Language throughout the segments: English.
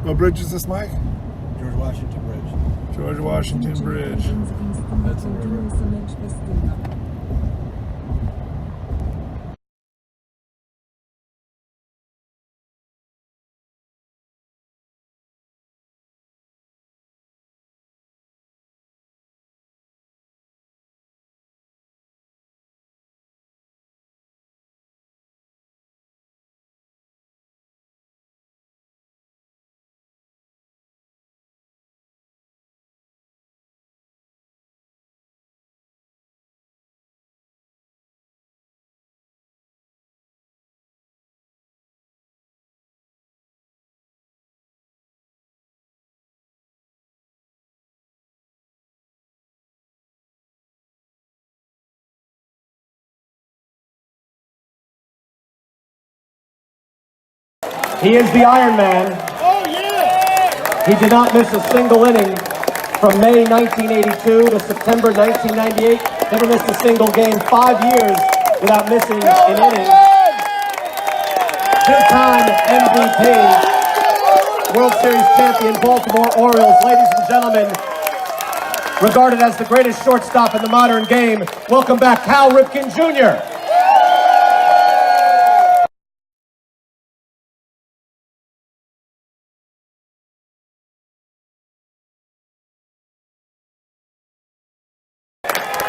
What bridge is this, Mike? George Washington Bridge. George Washington Bridge. Hudson River. He is the Iron Man. Oh, yeah! He did not miss a single inning from May 1982 to September 1998. Never missed a single game. 5 years without missing an inning. Two-time MVP, World Series champion, Baltimore Orioles. Ladies and gentlemen, regarded as the greatest shortstop in the modern game, welcome back Cal Ripken Jr.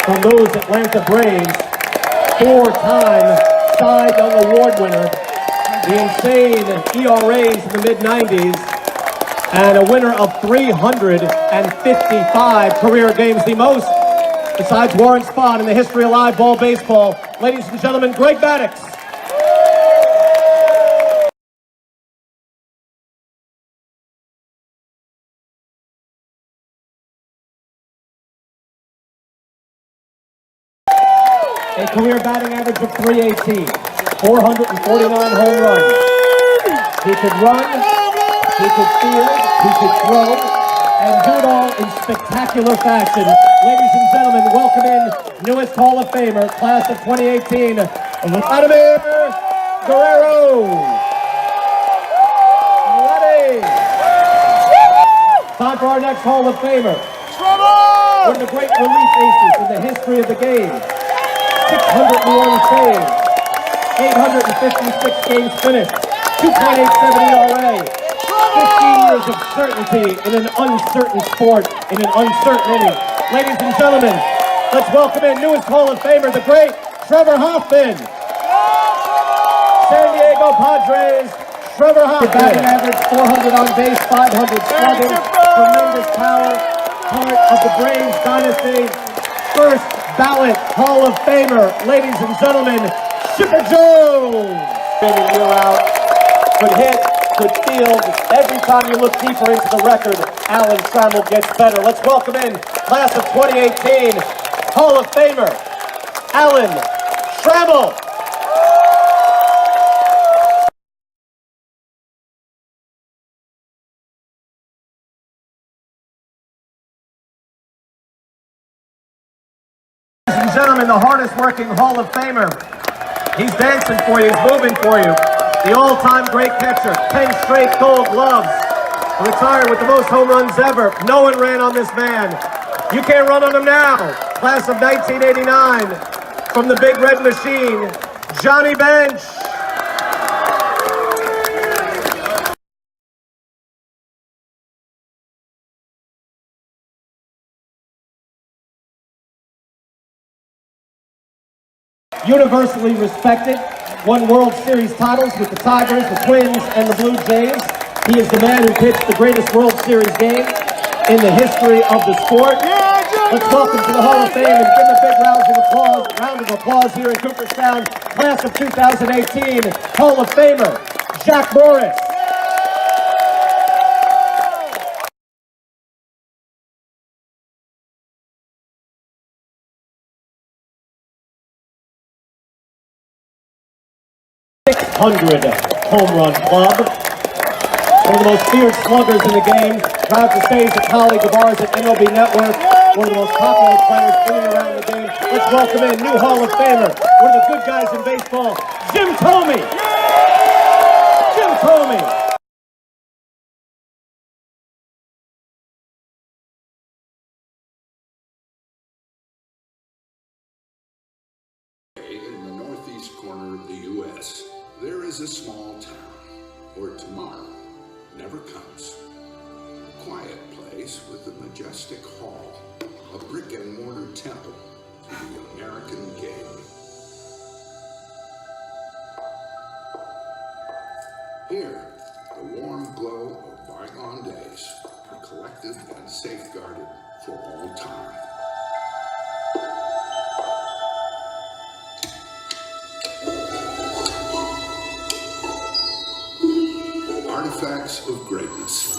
From those Atlanta Braves, four-time Cy Young Award winner, the insane ERAs in the mid-90s, and a winner of 355 career games, the most, besides Warren Spahn, in the history of live ball baseball. Ladies and gentlemen, Greg Maddux. A career batting average of .318, 449 home runs. He could run, he could field, he could throw, and do it all in spectacular fashion. Ladies and gentlemen, welcome in newest Hall of Famer, class of 2018, Vladimir Guerrero. Ready? Time for our next Hall of Famer. One of the great relief aces in the history of the game. 601 saves, 856 games finished, 2.87 ERA, 15 years of certainty in an uncertain sport, in an uncertain inning. Ladies and gentlemen, let's welcome in newest Hall of Famer, the great Trevor Hoffman. San Diego Padres, Trevor Hoffman. Batting average, 400 on base, 500 slugging, tremendous power, part of the Braves dynasty. First ballot Hall of Famer, ladies and gentlemen, Chipper Jones. In and year out, could hit, could field. Every time you look deeper into the record, Alan Trammell gets better. Let's welcome in class of 2018 Hall of Famer, Alan Trammell. Ladies and gentlemen, the hardest working Hall of Famer. He's dancing for you, he's moving for you. The all-time great catcher, 10 straight gold gloves. Retired with the most home runs ever. No one ran on this man. You can't run on him now. Class of 1989, from the Big Red Machine, Johnny Bench. Universally respected, won World Series titles with the Tigers, the Twins, and the Blue Jays. He is the man who pitched the greatest World Series game in the history of the sport. Let's welcome to the Hall of Fame and give him a big round of applause here in Cooperstown, class of 2018, Hall of Famer, Jack Morris. .600 home run club. One of the most feared sluggers in the game. Proud to say he's a colleague of ours at MLB Network. One of the most popular players in and around the game. Let's welcome in new Hall of Famer, one of the good guys in baseball, Jim Thome. Jim Thome. northeast corner of the U.S., there is a small town where tomorrow never comes. A quiet place with a majestic hall, a brick and mortar temple to the American game. Here, the warm glow of bygone days are collected and safeguarded for all time. Artifacts of greatness,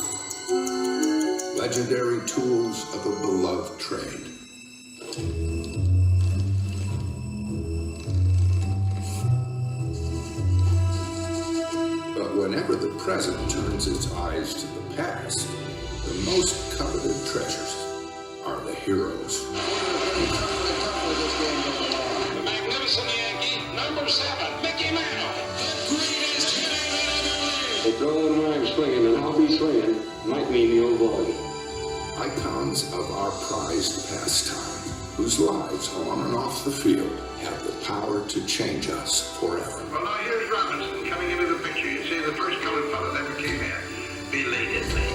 legendary tools of a beloved trade. But whenever the present turns its eyes to the past, the most coveted treasures are the heroes. The magnificent Yankee, number 7, Mickey Mantle. They throw in where I'm swinging, and I'll be swinging, might mean the old ball. Icons of our prized pastime, whose lives on and off the field have the power to change us forever. Well, now here's Robinson coming into the picture. You see, the first colored fellow that ever came in. Belatedly.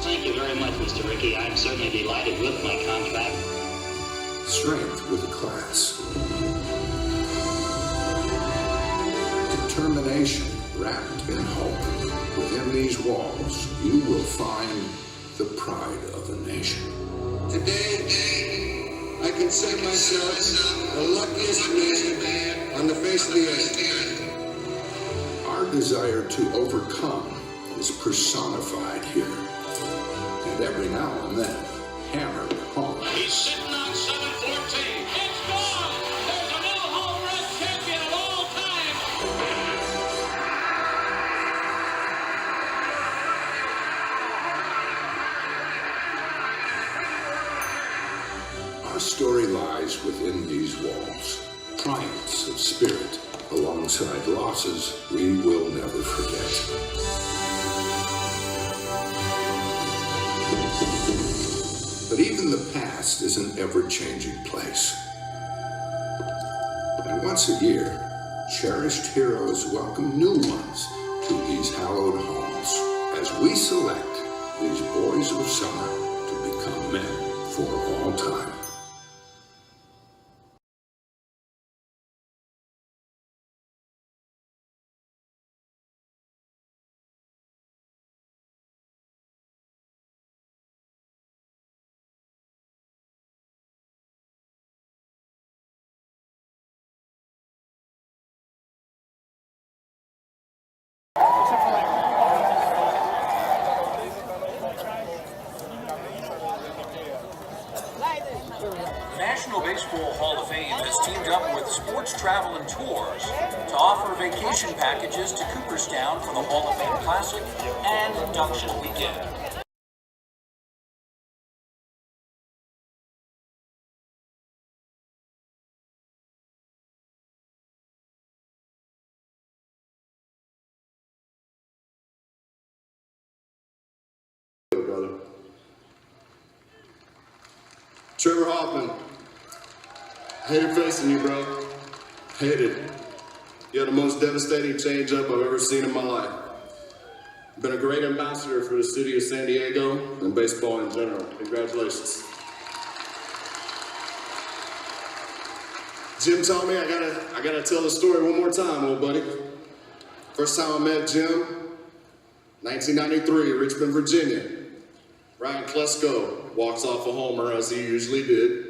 Thank you very much, Mr. Rickey. I'm certainly delighted with my contract. Strength with a class. Determination wrapped in hope. Within these walls, you will find the pride of a nation. Today, I consider myself the luckiest man on the face of the earth. Our desire to overcome is personified here, and every now and then hammered home. He's sitting on 714. It's gone! There's a new home run champion of all time! Our story lies within these walls, triumphs of spirit alongside losses we will never forget. But even the past is an ever-changing place. And once a year, cherished heroes welcome new ones to these hallowed halls as we select these boys of summer to become men for all time. The National Baseball Hall of Fame has teamed up with Sports Travel and Tours to offer vacation packages to Cooperstown for the Hall of Fame Classic and Induction Weekend. Brother. Trevor Hoffman. Hated facing you, bro. Hated. You had the most devastating changeup I've ever seen in my life. Been a great ambassador for the city of San Diego and baseball in general. Congratulations. Jim told me I gotta tell the story one more time, old buddy. First time I met Jim, 1993, Richmond, Virginia. Ryan Klesko walks off a homer as he usually did.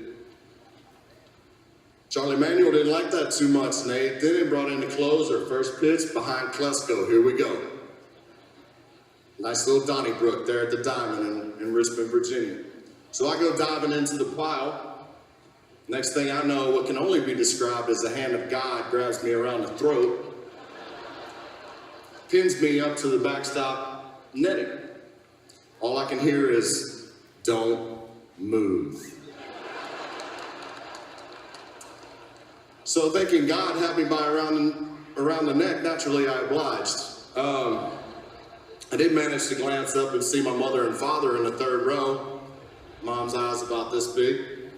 Charlie Manuel didn't like that too much, Nate. Then he brought in the closer, first pitch behind Klesko. Here we go. Nice little Donnybrook there at the Diamond in Richmond, Virginia. So I go diving into the pile. Next thing I know, what can only be described as the hand of God grabs me around the throat, pins me up to the backstop netting. All I can hear is, "Don't move." So thinking God had me by around the neck, naturally I obliged. I did manage to glance up and see my mother and father in the third row. Mom's eyes about this big.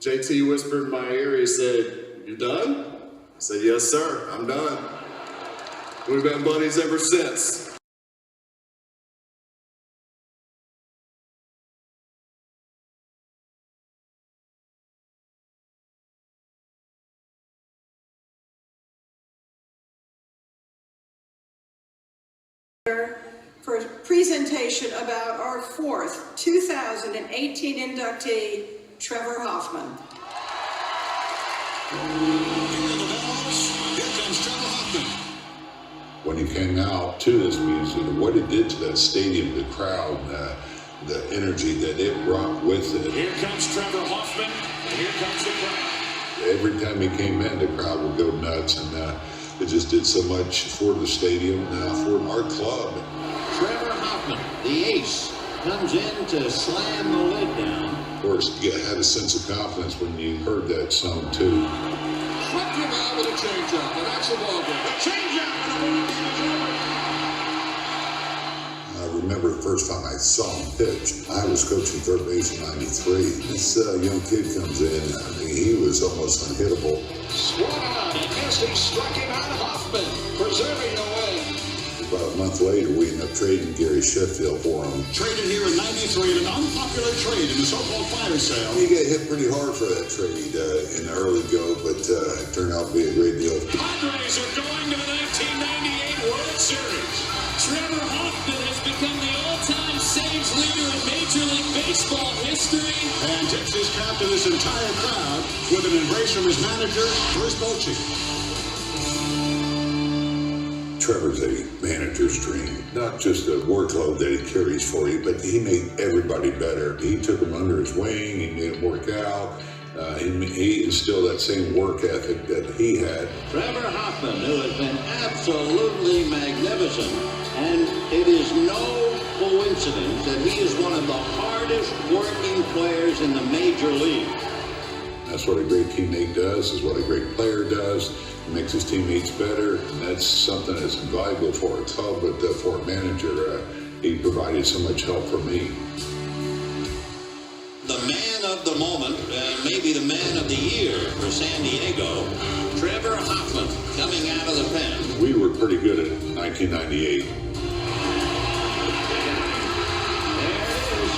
JT whispered in my ear, he said, "You done?" said, yes, sir, I'm done. We've been buddies ever since. For a presentation about our fourth 2018 inductee, Trevor Hoffman. Here comes Trevor Hoffman. When he came out to this music, what it did to that stadium, the crowd, the energy that it brought with it. Here comes Trevor Hoffman, and here comes the crowd. Every time he came in, the crowd would go nuts, and it just did so much for the stadium, for our club. Trevor Hoffman, the ace, comes in to slam the lid down. Of course, you had a sense of confidence when you heard that song, too. Swept him out with a changeup, and that's a ball game. A changeup, and a ball game is over. I remember the first time I saw him pitch, I was coaching third base in '93. This young kid comes in, I mean, he was almost unhittable. Swung out, and Messi struck him out. Hoffman, preserving the win. About a month later, we ended up trading Gary Sheffield for him. Traded here in '93 in an unpopular trade in the so-called fire sale. He got hit pretty hard for that trade in the early go, but it turned out to be a great deal. Padres are going to the 1998 World Series. Trevor Hoffman has become the all-time saves leader in Major League Baseball history. And tips his cap to this entire crowd with an embrace from his manager, Bruce Bochy. Trevor's a manager's dream, not just the workload that he carries for you, but he made everybody better. He took them under his wing, he made them work out, he instilled that same work ethic that he had. Trevor Hoffman, who has been absolutely magnificent, and it is no coincidence that he is one of the hardest working players in the major league. That's what a great teammate does, is what a great player does. It makes his teammates better, and that's something that's invaluable for a club, but for a manager, he provided so much help for me. The man of the moment, maybe the man of the year for San Diego, Trevor Hoffman, coming out of the pen. We were pretty good at 1998. There it is,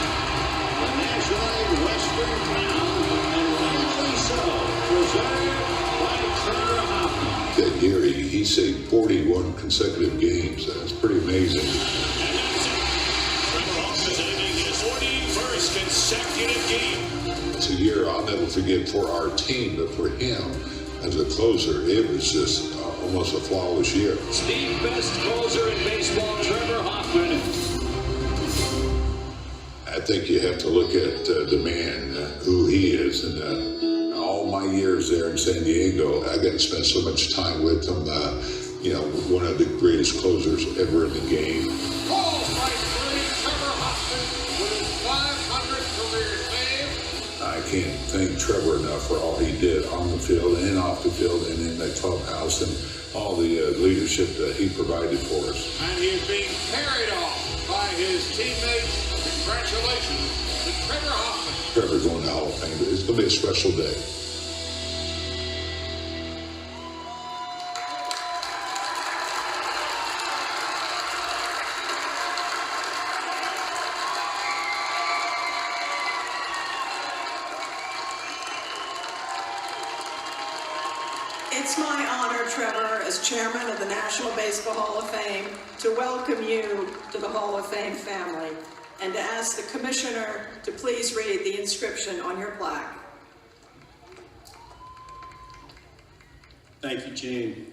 the National League Western Crown, and rightly so, preserved by Trevor Hoffman. That year, he saved 41 consecutive games. That's pretty amazing. And that's it. Trevor Hoffman is ending his 41st consecutive game. It's a year I'll never forget for our team, but for him, as a closer, it was just almost a flawless year. The best closer in baseball, Trevor Hoffman. I think you have to look at the man, who he is, and all my years there in San Diego, I got to spend so much time with him. One of the greatest closers ever in the game. Called by Trevor Hoffman with his 500th career save. I can't thank Trevor enough for all he did on the field and off the field and in that clubhouse and all the leadership that he provided for us. And he is being carried off by his teammates. Congratulations to Trevor Hoffman. Trevor's going to Hall of Fame. It's going to be a special day. It's my honor, Trevor, as chairman of the National Baseball Hall of Fame, to welcome you to the Hall of Fame family and to ask the commissioner to please read the inscription on your plaque. Thank you, Jane.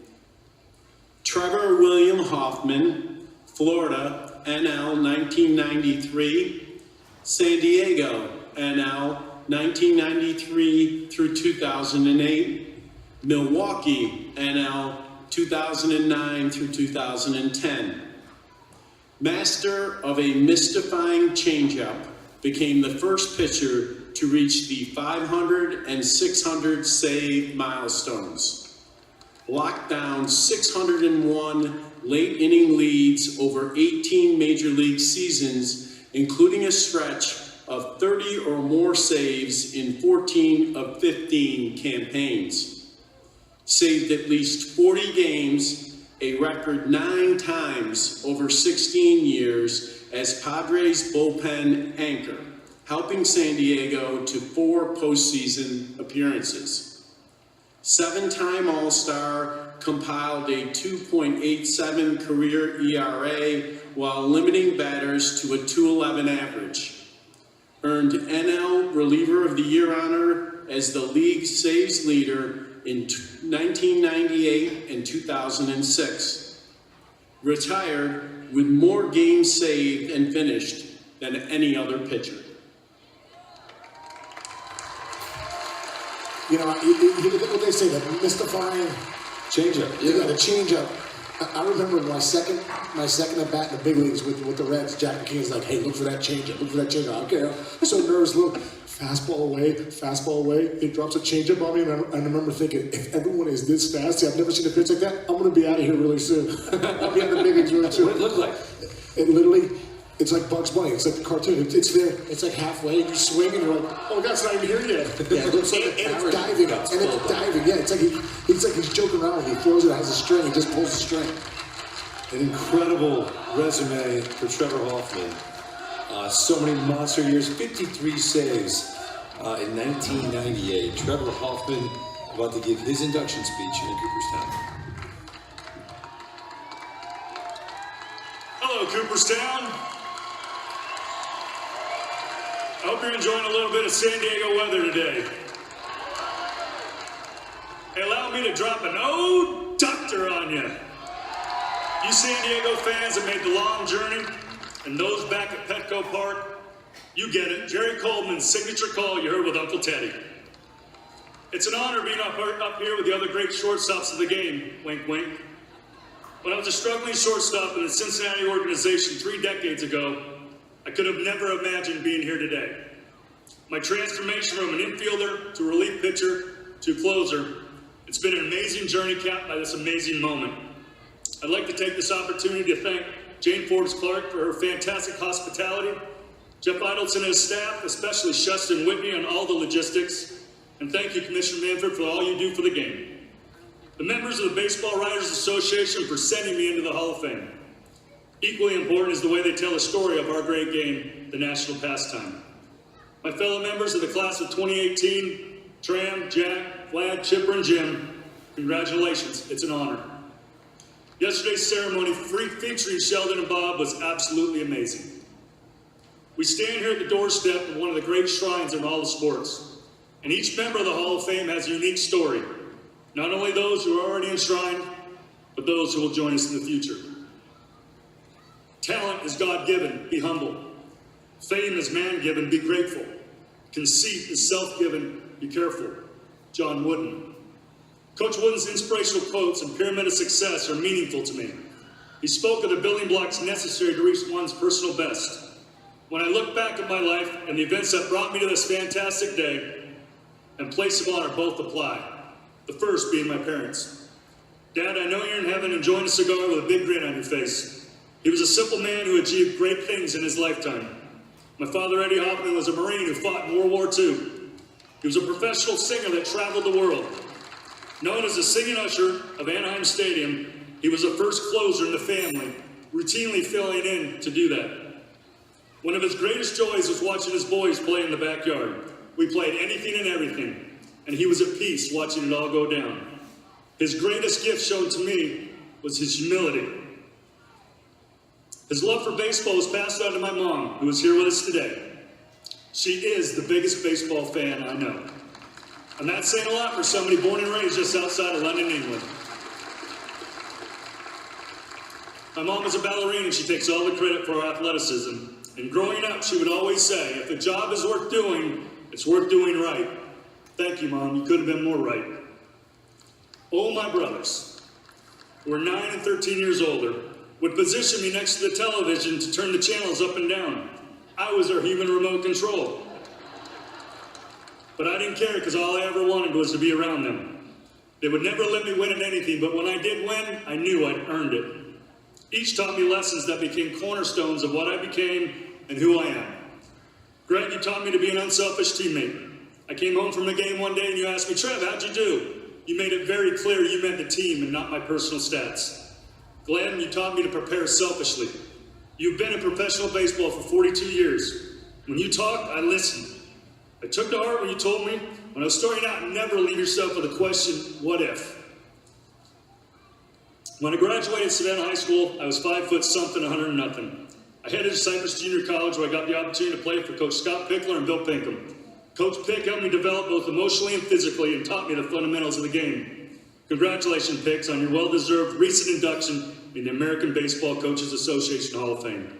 Trevor William Hoffman, Florida, NL 1993, San Diego, NL 1993 through 2008, Milwaukee, NL 2009 through 2010. Master of a mystifying changeup, became the first pitcher to reach the 500 and 600 save milestones. Locked down 601 late inning leads over 18 major league seasons, including a stretch of 30 or more saves in 14 of 15 campaigns. saved at least 40 games, a record 9 times over 16 years as Padres bullpen anchor, helping San Diego to 4 postseason appearances. 7-time All-Star, compiled a 2.87 career ERA while limiting batters to a 2.11 average. Earned NL Reliever of the Year honor as the league saves leader in 1998 and 2006. Retired with more games saved and finished than any other pitcher. You know, what they say, the mystifying changeup. Yeah, the changeup. I remember my second at bat in the big leagues with the Reds. Jack McKeon's like, "Hey, look for that changeup. Look for that changeup." Okay, I'm so nervous. Look, fastball away. He drops a changeup on me, and I remember thinking, if everyone is this fast, see, I've never seen a pitch like that. I'm gonna be out of here really soon. I'll be in the big leagues really soon. What did it look like? It literally. It's like Bugs Bunny. It's like the cartoon. It's there. It's like halfway, and you swing, and you're like, "Oh, God, it's not even here yet." Yeah, it looks like and it's diving. And it's diving. Yeah, it's like he's joking around. He throws it, has a string, he just pulls the string. An incredible resume for Trevor Hoffman. So many monster years, 53 saves in 1998. Trevor Hoffman about to give his induction speech in Cooperstown. Hello, Cooperstown. I hope you're enjoying a little bit of San Diego weather today. Hey, allow me to drop an old doctor on you. You San Diego fans that made the long journey, and those back at Petco Park, you get it. Jerry Coleman's signature call you heard with Uncle Teddy. It's an honor being up here with the other great shortstops of the game, wink, wink. When I was a struggling shortstop in the Cincinnati organization 3 decades ago, I could have never imagined being here today. My transformation from an infielder to a relief pitcher to closer, it's been an amazing journey capped by this amazing moment. I'd like to take this opportunity to thank Jane Forbes Clark for her fantastic hospitality, Jeff Idelson and his staff, especially Shustin Whitney on all the logistics, and thank you, Commissioner Manfred, for all you do for the game. The members of the Baseball Writers Association for sending me into the Hall of Fame. Equally important is the way they tell the story of our great game, the national pastime. My fellow members of the class of 2018, Tram, Jack, Vlad, Chipper, and Jim, congratulations, it's an honor. Yesterday's ceremony featuring Sheldon and Bob was absolutely amazing. We stand here at the doorstep of one of the great shrines in all of sports, and each member of the Hall of Fame has a unique story. Not only those who are already enshrined, but those who will join us in the future. Talent is God-given, be humble. Fame is man-given, be grateful. Conceit is self-given, be careful. John Wooden. Coach Wooden's inspirational quotes and pyramid of success are meaningful to me. He spoke of the building blocks necessary to reach one's personal best. When I look back at my life and the events that brought me to this fantastic day, and place of honor both apply. The first being my parents. Dad, I know you're in heaven enjoying a cigar with a big grin on your face. He was a simple man who achieved great things in his lifetime. My father, Eddie Hoffman, was a Marine who fought in World War II. He was a professional singer that traveled the world. Known as the singing usher of Anaheim Stadium, he was the first closer in the family, routinely filling in to do that. One of his greatest joys was watching his boys play in the backyard. We played anything and everything, and he was at peace watching it all go down. His greatest gift shown to me was his humility. His love for baseball was passed on to my mom, who is here with us today. She is the biggest baseball fan I know. And that's saying a lot for somebody born and raised just outside of London, England. My mom is a ballerina and she takes all the credit for our athleticism. And growing up, she would always say, if a job is worth doing, it's worth doing right. Thank you, Mom. You could have been more right. Oh, my brothers, who are 9 and 13 years older, would position me next to the television to turn the channels up and down. I was their human remote control. But I didn't care because all I ever wanted was to be around them. They would never let me win at anything, but when I did win, I knew I'd earned it. Each taught me lessons that became cornerstones of what I became and who I am. Greg, you taught me to be an unselfish teammate. I came home from a game one day and you asked me, Trev, how'd you do? you made it very clear you meant the team and not my personal stats. Glenn, you taught me to prepare selfishly. You've been in professional baseball for 42 years. When you talked, I listened. I took to heart when you told me, when I was starting out, never leave yourself with a question, what if? When I graduated Savannah High School, I was 5 foot something, 100 nothing. I headed to Cypress Junior College where I got the opportunity to play for Coach Scott Pickler and Bill Pinkham. Coach Pick helped me develop both emotionally and physically and taught me the fundamentals of the game. Congratulations, Picks, on your well-deserved recent induction in the American Baseball Coaches Association Hall of Fame.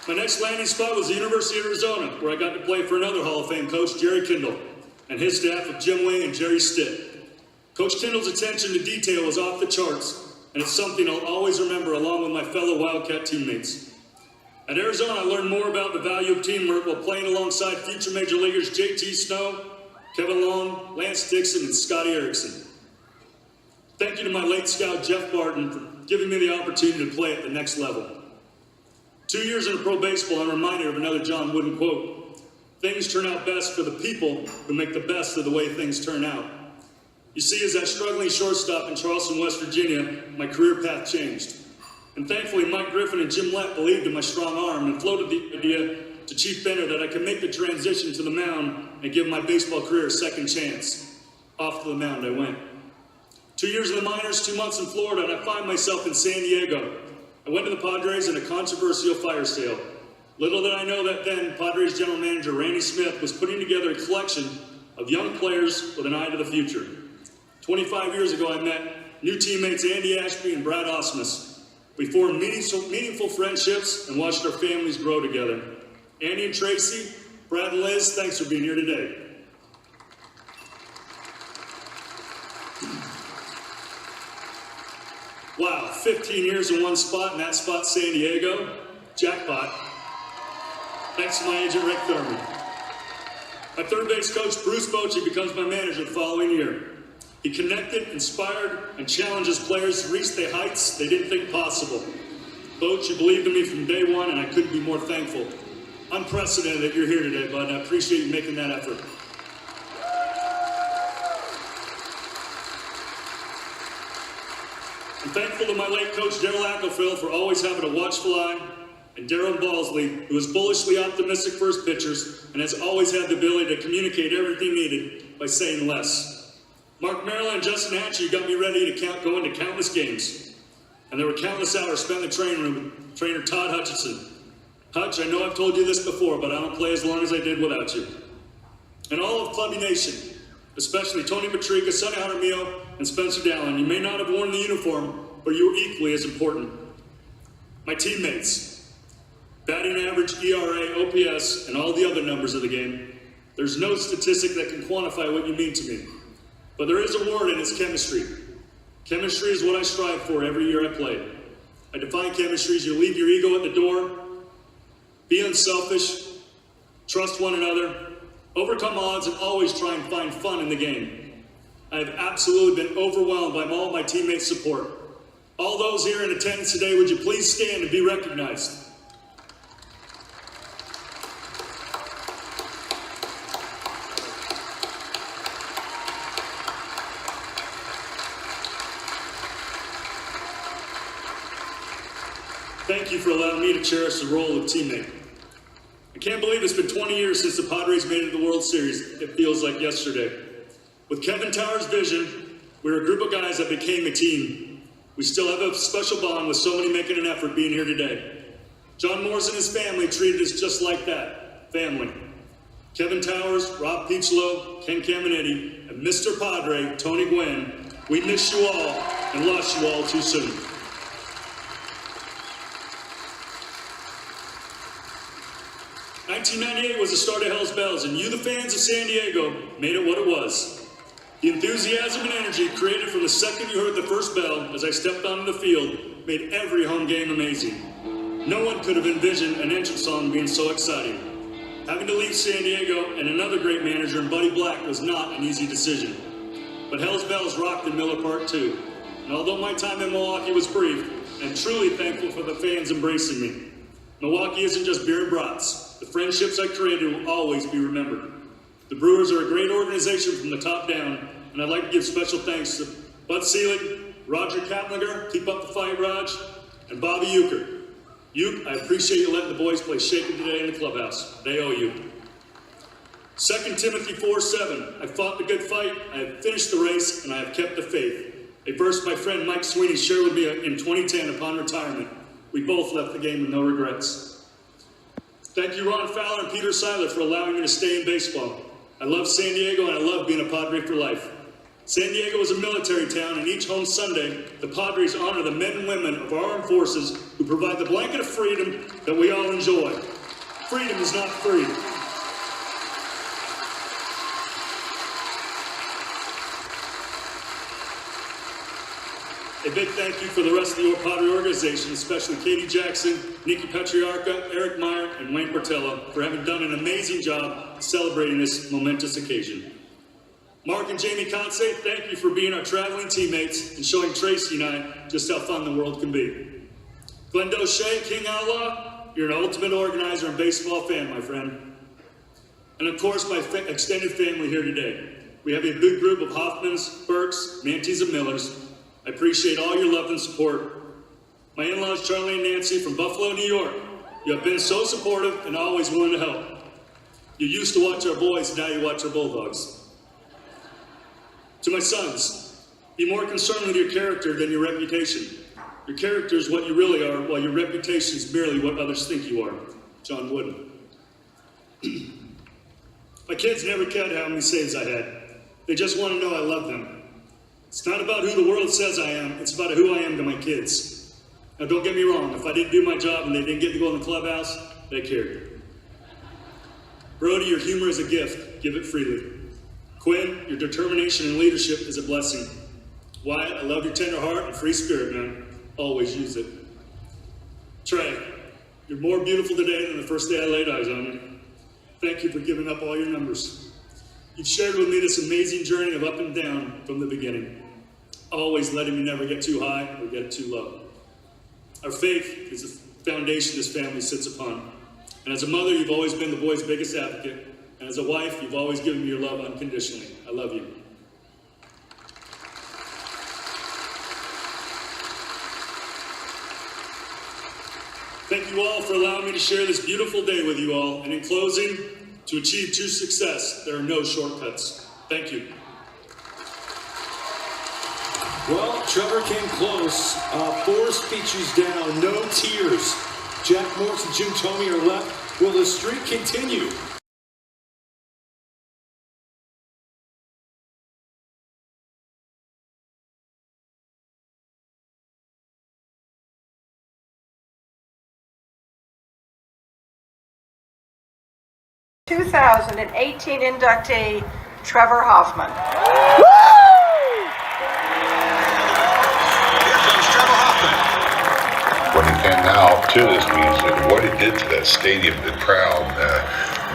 My next landing spot was the University of Arizona, where I got to play for another Hall of Fame coach, Jerry Kindle, and his staff of Jim Wing and Jerry Stitt. Coach Kindle's attention to detail was off the charts, and it's something I'll always remember along with my fellow Wildcat teammates. At Arizona, I learned more about the value of teamwork while playing alongside future major leaguers J.T. Snow, Kevin Long, Lance Dixon, and Scotty Erickson. Thank you to my late scout, Jeff Barton, for giving me the opportunity to play at the next level. 2 years in pro baseball, I'm reminded of another John Wooden quote. Things turn out best for the people who make the best of the way things turn out. You see, as that struggling shortstop in Charleston, West Virginia, my career path changed. And thankfully, Mike Griffin and Jim Lett believed in my strong arm and floated the idea to Chief Bender that I could make the transition to the mound and give my baseball career a second chance. Off to the mound I went. 2 years in the minors, 2 months in Florida, and I find myself in San Diego. I went to the Padres in a controversial fire sale. Little did I know that then, Padres general manager Randy Smith was putting together a collection of young players with an eye to the future. 25 years ago, I met new teammates Andy Ashby and Brad Osmus. We formed meaningful friendships and watched our families grow together. Andy and Tracy, Brad and Liz, thanks for being here today. Wow, 15 years in one spot, and that spot San Diego. Jackpot. Thanks to my agent, Rick Thurman. My third base coach, Bruce Bochy, becomes my manager the following year. He connected, inspired, and challenged his players to reach the heights they didn't think possible. Bochy believed in me from day one, and I couldn't be more thankful. Unprecedented that you're here today, bud, and I appreciate you making that effort. I'm thankful to my late coach, Darryl Ackelfield, for always having a watchful eye, and Darren Balsley, who is bullishly optimistic for his pitchers and has always had the ability to communicate everything needed by saying less. Mark Merrill and Justin Hatchie got me ready to go into countless games, and there were countless hours spent in the training room with trainer Todd Hutchinson. Hutch, I know I've told you this before, but I don't play as long as I did without you. And all of Clubby Nation, especially Tony Matrika, Sonny Jaramillo, and Spencer Dallin. You may not have worn the uniform, but you were equally as important. My teammates, batting average, ERA, OPS, and all the other numbers of the game. There's no statistic that can quantify what you mean to me. But there is a word, and it's chemistry. Chemistry is what I strive for every year I play. I define chemistry as you leave your ego at the door, be unselfish, trust one another, overcome odds, and always try and find fun in the game. I have absolutely been overwhelmed by all my teammates' support. All those here in attendance today, would you please stand and be recognized? Thank you for allowing me to cherish the role of teammate. I can't believe it's been 20 years since the Padres made it to the World Series. It feels like yesterday. With Kevin Towers' vision, we were a group of guys that became a team. We still have a special bond with so many making an effort being here today. John Morris and his family treated us just like that, family. Kevin Towers, Rob Peachlow, Ken Caminiti, and Mr. Padre, Tony Gwynn, we miss you all and lost you all too soon. '98 was the start of Hell's Bells, and you, the fans of San Diego, made it what it was. The enthusiasm and energy created from the second you heard the first bell as I stepped onto the field made every home game amazing. No one could have envisioned an entrance song being so exciting. Having to leave San Diego and another great manager in Buddy Black was not an easy decision. But Hell's Bells rocked in Miller Park too. And although my time in Milwaukee was brief, I'm truly thankful for the fans embracing me. Milwaukee isn't just beer and brats. The friendships I created will always be remembered. The Brewers are a great organization from the top down, and I'd like to give special thanks to Bud Selig, Roger Kaplinger, keep up the fight, Raj, and Bobby Euchre. Uke, I appreciate you letting the boys play shaken today in the clubhouse. They owe you. 2 Timothy 4:7, I fought the good fight, I have finished the race, and I have kept the faith. A verse my friend Mike Sweeney shared with me in 2010 upon retirement. We both left the game with no regrets. Thank you, Ron Fowler and Peter Seiler, for allowing me to stay in baseball. I love San Diego, and I love being a Padre for life. San Diego is a military town, and each home Sunday, the Padres honor the men and women of our armed forces who provide the blanket of freedom that we all enjoy. Freedom is not free. A big thank you for the rest of your Padre organization, especially Katie Jackson, Nikki Patriarca, Eric Meyer, and Wayne Portello for having done an amazing job celebrating this momentous occasion. Mark and Jamie Conce, thank you for being our traveling teammates and showing Tracy and I just how fun the world can be. Glenn Doche, King Outlaw, you're an ultimate organizer and baseball fan, my friend. And of course, my extended family here today. We have a big group of Hoffmans, Burks, Mantes, and Millers. I appreciate all your love and support. My in-laws, Charlie and Nancy from Buffalo, New York. You have been so supportive and always willing to help. You used to watch our boys, now you watch our Bulldogs. To my sons, be more concerned with your character than your reputation. Your character is what you really are, while your reputation is merely what others think you are. John Wooden. My kids never cared how many saves I had. They just want to know I love them. It's not about who the world says I am, it's about who I am to my kids. Now don't get me wrong, if I didn't do my job and they didn't get to go in the clubhouse, they cared. Brody, your humor is a gift, give it freely. Quinn, your determination and leadership is a blessing. Wyatt, I love your tender heart and free spirit, man. Always use it. Trey, you're more beautiful today than the first day I laid eyes on you. Thank you for giving up all your numbers. You've shared with me this amazing journey of up and down from the beginning, always letting me never get too high or get too low. Our faith is the foundation this family sits upon. And as a mother, you've always been the boys' biggest advocate. And as a wife, you've always given me your love unconditionally. I love you. Thank you all for allowing me to share this beautiful day with you all. And in closing, to achieve true success, there are no shortcuts. Thank you. Well, Trevor came close. 4 speeches down, no tears. Jack Morris and Jim Thome are left. Will the streak continue? The 2018 inductee, Trevor Hoffman. What he can now to this music, what it did to that stadium, the crowd,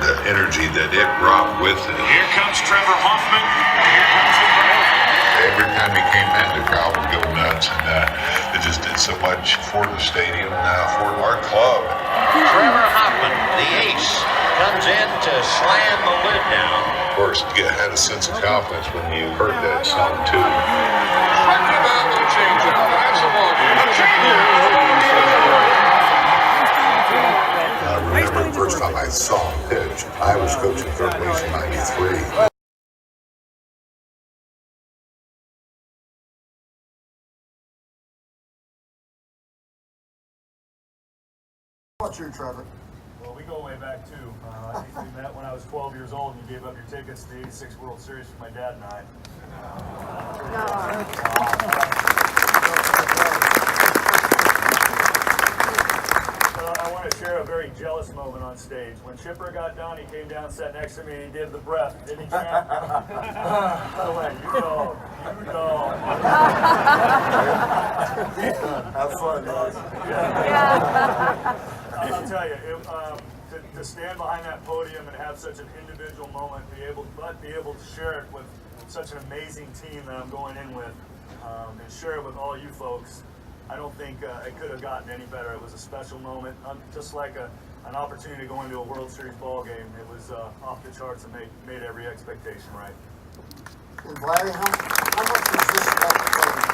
the energy that it brought with it. Here comes Trevor Hoffman. Here comes the crowd. Every time he came in, the crowd would go nuts, and it just did so much for the stadium, for our club. Trevor Hoffman, the ace, comes in to slam the lid down. Of course, you had a sense of confidence when you heard that song too. I remember the first time I saw him pitch, I was coaching third base in '93. What's your Trevor? Well, we go way back too. I think we met when I was 12 years old and you gave up your tickets to the '86 World Series for my dad and I. I want to share a very jealous moment on stage. When Chipper got done, he came down, sat next to me, and he did the breath. Didn't he, champ? By the way, you go. Have fun, guys. I'll tell you, to stand behind that podium and have such an individual moment, be able to share it with such an amazing team that I'm going in with, and share it with all you folks, I don't think it could have gotten any better. It was a special moment. Just like an opportunity to go into a World Series ball game. It was off the charts and made every expectation right. And Vladdy, how much is this about the program?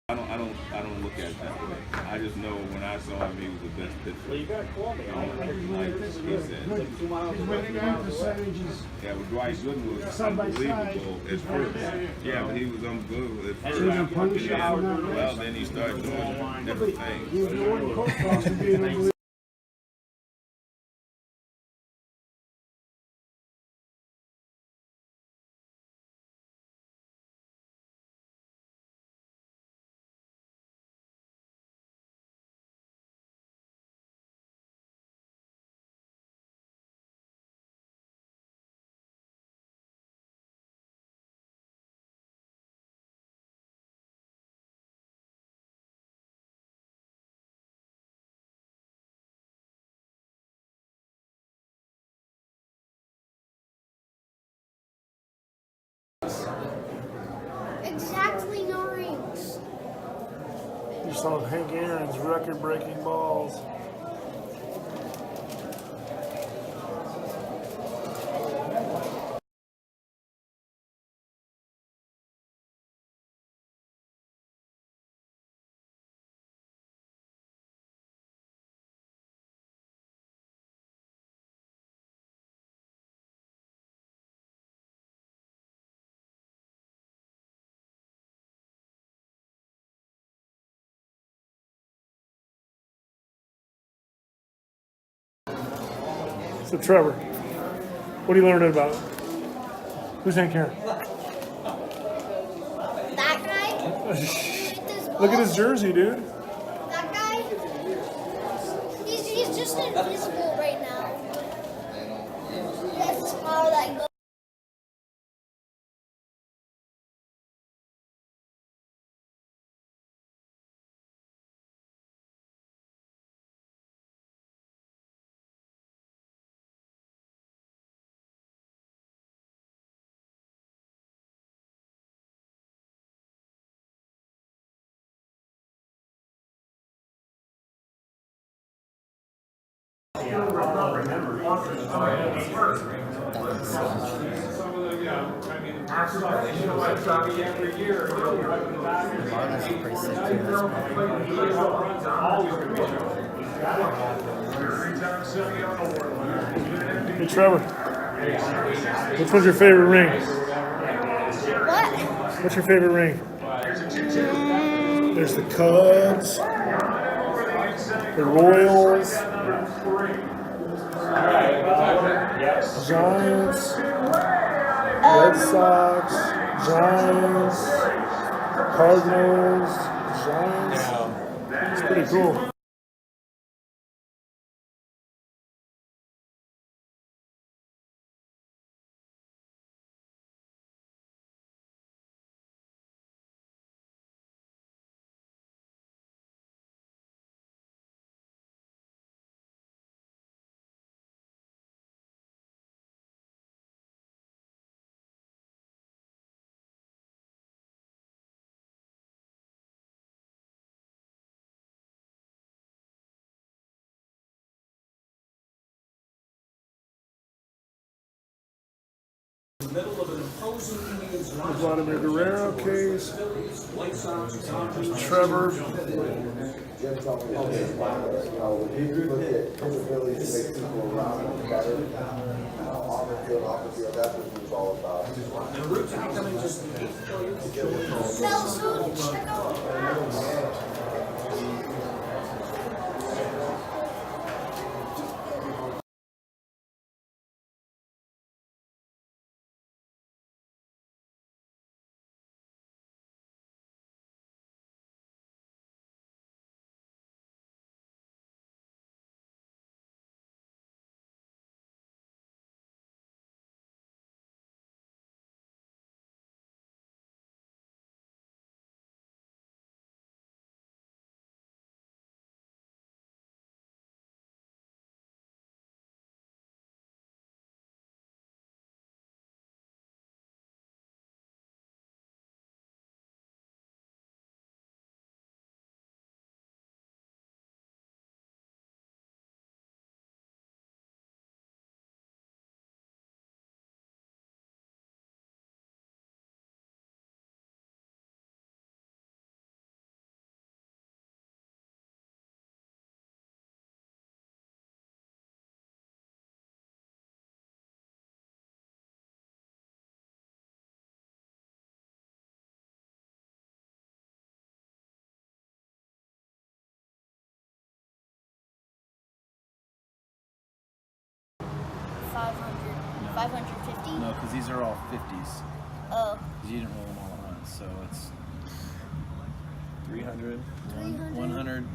I don't look at it that way. I just know when I saw him, he was the best pitcher. Well, you gotta call me. Like he said. Yeah, but Dwight Gooden was unbelievable at first. Yeah, but he was unbelievable at first. Well, then he started doing different things. Exactly no rings. You saw Hank Aaron's record-breaking balls. So Trevor, what are you learning about? Who's Hank Aaron? That guy? Look at his jersey, dude. That guy? He's just invisible right now. That's how that goes. Hey Trevor, which one's your favorite ring? What? What's your favorite ring? There's the Cubs, the Royals, Giants, Red Sox, Giants, Cardinals, Giants. It's pretty cool. Vladimir Guerrero case. Trevor. Check out 550? No, because these are all 50s. Oh. You didn't roll them all at once, so it's 300, 300, 100,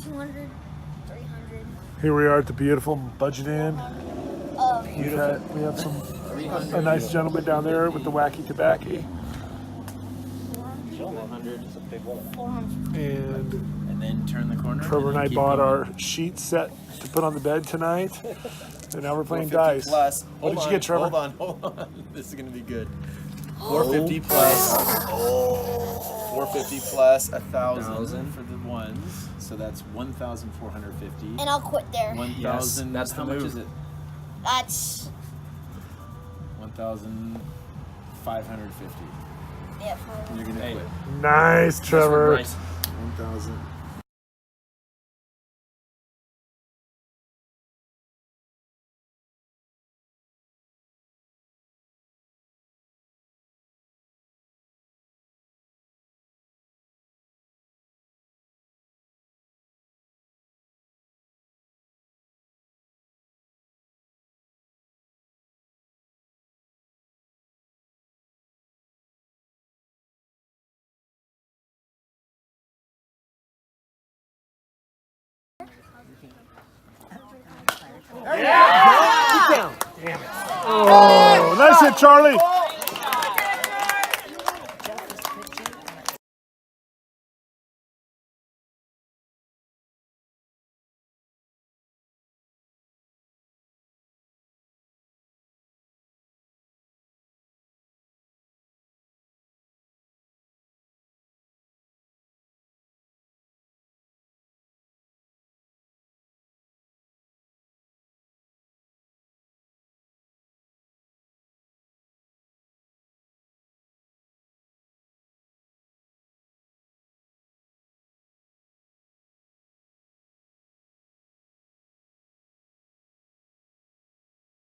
200, 300. Here we are at the beautiful Budget Inn. We have a nice gentleman down there with the wacky tobacco. 400 is a big one. 400. And then turn the corner. Trevor and I bought our sheet set to put on the bed tonight. And now we're playing dice. Plus. What did you get, Trevor? Hold on. This is going to be good. 450 plus. 450 plus 1,000 for the ones. So that's 1,450. And I'll quit there. 1,000. That's how the much move. is it? That's 1,550. yeah. You're going to quit. Nice, Trevor. Nice. 1,000. Oh, nice hit, Charlie.